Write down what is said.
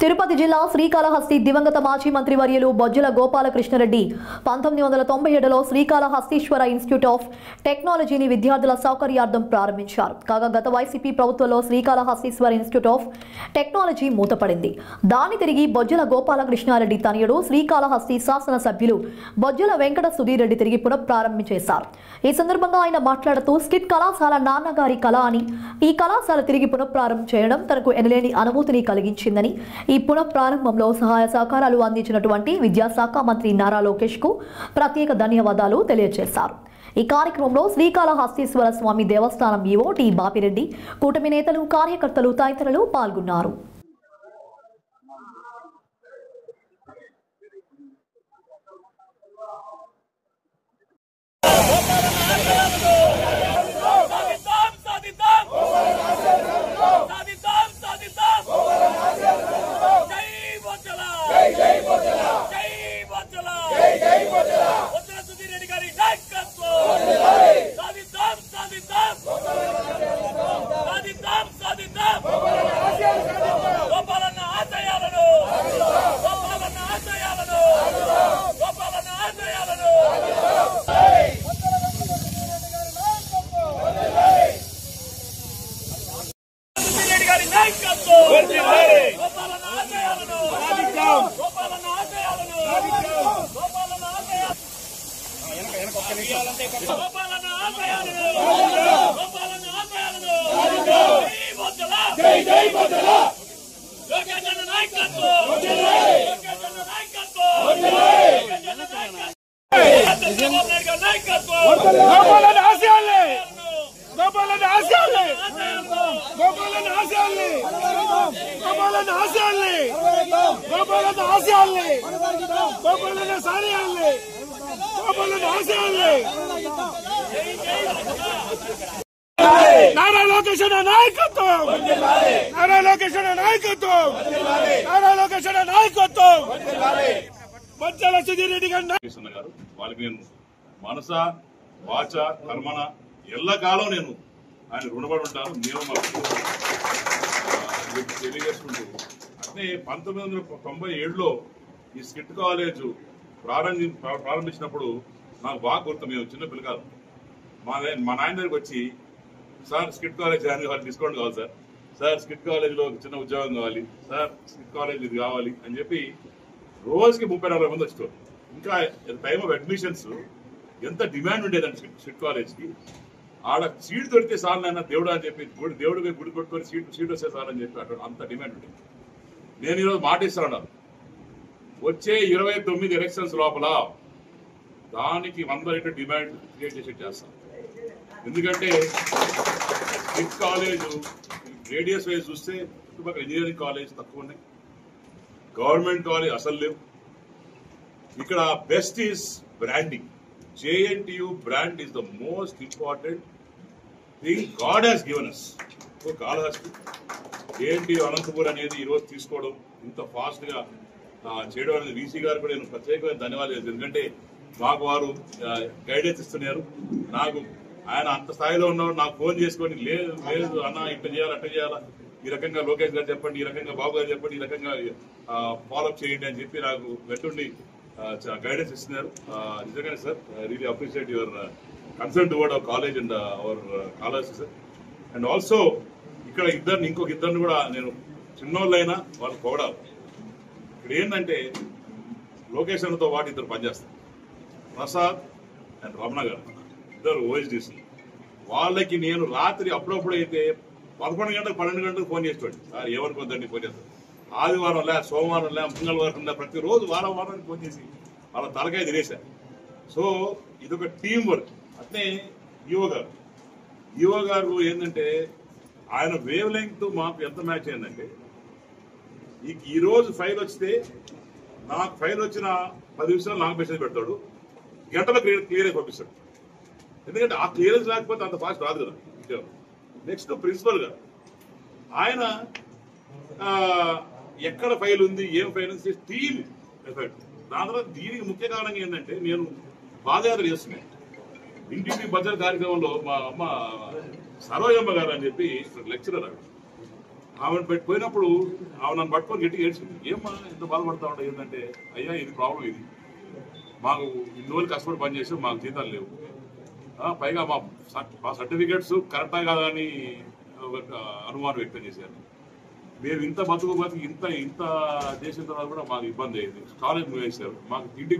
తిరుపతి జిల్లా శ్రీకాళహస్తి దివంగత మాజీ మంత్రి వర్యులు బొజ్జల గోపాలకృష్ణారెడ్డి 1997లో శ్రీకాళహస్తీశ్వర ఇన్స్టిట్యూట్ ఆఫ్ టెక్నాలజీని విద్యార్థుల సౌకర్యార్థం ప్రారంభించారు. కాగా గత వైసీపీ ప్రభుత్వంలో శ్రీకాళహస్తీశ్వర ఇన్స్టిట్యూట్ ఆఫ్ టెక్నాలజీ మూతపడింది. దాన్ని తిరిగి బొజ్జల గోపాలకృష్ణారెడ్డి తనయుడు శ్రీకాళహస్తి శాసన సభ్యులు బొజ్జల వెంకట సుధీర్ రెడ్డి తిరిగి పునఃప్రారంభించేశారు. ఈ సందర్భంగా ఆయన మాట్లాడుతూ స్కిట్ కళాశాల నాన్నగారి కళ అని, ఈ కళాశాల తిరిగి పునఃప్రారంభం చేయడం తనకు ఎనలేని అనుభూతిని కలిగించిందని, ఈ పునఃప్రారంభంలో సహాయ సహకారాలు అందించినటువంటి విద్యాశాఖ మంత్రి నారా లోకేష్ కు ప్రత్యేక ధన్యవాదాలు తెలియజేశారు. ఈ కార్యక్రమంలో శ్రీకాళహస్తీశ్వర స్వామి దేవస్థానం ఈవో టి బాపిరెడ్డి, కూటమి నేతలు, కార్యకర్తలు తదితరులు పాల్గొన్నారు. నారా లోకేష్ నాయకత్వం, నారా లోకేష్ నాయకత్వం, నారా లోకేష్ నాయకత్వం. బొజ్జల సుధీర్ రెడ్డి గారు వాళ్ళకి నేను మనస వాచ కర్మణ ఎల్లకాలం నేను ఆయన రుణపడి ఉంటాను. నేను తెలియజేసుకుంటూ అంటే 1997లో ఈ స్కిట్ కాలేజ్ ప్రారంభించినప్పుడు నాకు బాగా గుర్తు. మేము చిన్న పిల్లకాలు మా నాయన దగ్గరికి వచ్చి, సార్ స్కిట్ కాలేజ్ జాయిన్ కావాలి, డిస్కౌంట్ కావాలి సార్, సార్ స్కిట్ కాలేజ్లో చిన్న ఉద్యోగం కావాలి సార్, స్కిట్ కాలేజ్ ఇది కావాలి అని చెప్పి రోజుకి 30-40 మంది వచ్చేవారు. ఇంకా టైమ్ ఆఫ్ అడ్మిషన్స్ ఎంత డిమాండ్ ఉండేదండి స్కిట్ కాలేజ్కి. ఆడ సీట్ దొరికితే సార్ నాయన దేవుడు అని చెప్పి దేవుడికి గుడి కొట్టుకొని సీట్ వస్తే సార్ అని చెప్పి అక్కడ అంత డిమాండ్ ఉండేది. నేను ఈరోజు మాట ఇస్తాను, వచ్చే 29 ఎలక్షన్స్ లోపల దానికి 100 రెట్లు డిమాండ్ క్రియేట్ చేసి చేస్తాను. ఎందుకంటే స్కిట్ కాలేజ్ రేడియస్ వైజ్ చూస్తే చుట్టుపక్కల ఇంజనీరింగ్ కాలేజ్ తక్కువ ఉన్నాయి, గవర్నమెంట్ కాలేజ్ అసలు లేవు. ఇక్కడ best is branding. JNTU brand is the most important thing God has given us. So Kalahasti JNTU Anantapur అనేది ఈరోజు తీసుకోవడం, ఇంత ఫాస్ట్ గా చేయడం అనేది VC గారు కూడా నేను ప్రత్యేకమైన ధన్యవాదాలు. ఎందుకంటే మాకు వారు గైడెన్స్ ఇస్తున్నారు. నాకు ఆయన అంత స్థాయిలో ఉన్నవాడు నాకు ఫోన్ చేసుకొని, లేదు లేదు అన్న ఇట్లా చేయాలి అట్లా చేయాలా, ఈ రకంగా లోకేష్ గారు చెప్పండి, ఈ రకంగా బాబు గారు చెప్పండి, ఈ రకంగా ఫాలోఅప్ చేయండి అని చెప్పి నాకు వెంటుండి గైడెన్స్ ఇస్తున్నారు. నిజంగానే sir, I really appreciate your concern towards hour college and hour college sir. And also ఇక్కడ ఇంకొక ఇద్దరిని కూడా నేను చిన్నోళ్ళైనా వాళ్ళు పొగడాలి. ఇక్కడ ఏంటంటే లోకేష్ అన్నతో పాటు ఇద్దరు పనిచేస్తారు, ప్రసాద్ అండ్ రమణ గారు, ఇద్దరు OSDC. వాళ్ళకి నేను రాత్రి అప్పుడప్పుడు అయితే 11 గంటలకు 12 గంటలకు ఫోన్ చేస్తాడు, సార్ ఏమనుకోద్దండి ఫోన్ చేస్తాను. ఆదివారం లే, సోమవారం లే, మంగళవారం లే, ప్రతిరోజు వారానికి ఫోన్ చేసి వాళ్ళ తలకాయ తినేశారు. సో ఇదొక టీం వర్క్. అట్నే ఈవో గారు ఏంటంటే ఆయన వేవ్ లెంగ్త్ మాకు ఎంత మ్యాచ్ అయిందంటే, ఈరోజు ఫైల్ వస్తే నాకు ఫైల్ వచ్చిన 10 నిమిషాలు నాకు మెసేజ్ పెడతాడు, గంటలో క్లియర్ అయి పంపిస్తాడు. ఎందుకంటే ఆ క్లియరెన్స్ లేకపోతే అంత ఫాస్ట్ రాదు కదా. నెక్స్ట్ ప్రిన్సిపల్ గారు, ఆయన ఎక్కడ ఫైల్ ఉంది, ఏం ఫైల్ ఉంది, టీమ్ ఎఫెక్ట్. దాని తర్వాత దీనికి ముఖ్య కారణం ఏంటంటే, నేను పాదయాత్ర చేస్తున్నాను. ఇంటింటి భద్రత కార్యక్రమంలో మా అమ్మ సరోజమ్మ గారు అని చెప్పి లెక్చరర్, ఆమెను పోయినప్పుడు ఆమె నన్ను పట్టుకొని గట్టిగా ఏడ్చింది. ఏమ్మా ఎంత బాధపడతా ఉంటా ఏంటంటే, అయ్యా ఇది ప్రాబ్లం, ఇది మాకు ఇన్ని రోజులు కష్టపడి పనిచేస్తే మాకు జీతాలు లేవు, పైగా మా సర్టిఫికేట్స్ కరెక్టా కాదని అనుమానం వ్యక్తం చేశారు. మేము ఇంత బతుకు ఇంత చేసిన తర్వాత కూడా మాకు ఇబ్బంది అయింది. కాలేజ్ మూవేశారు, మాకు ఇంటికి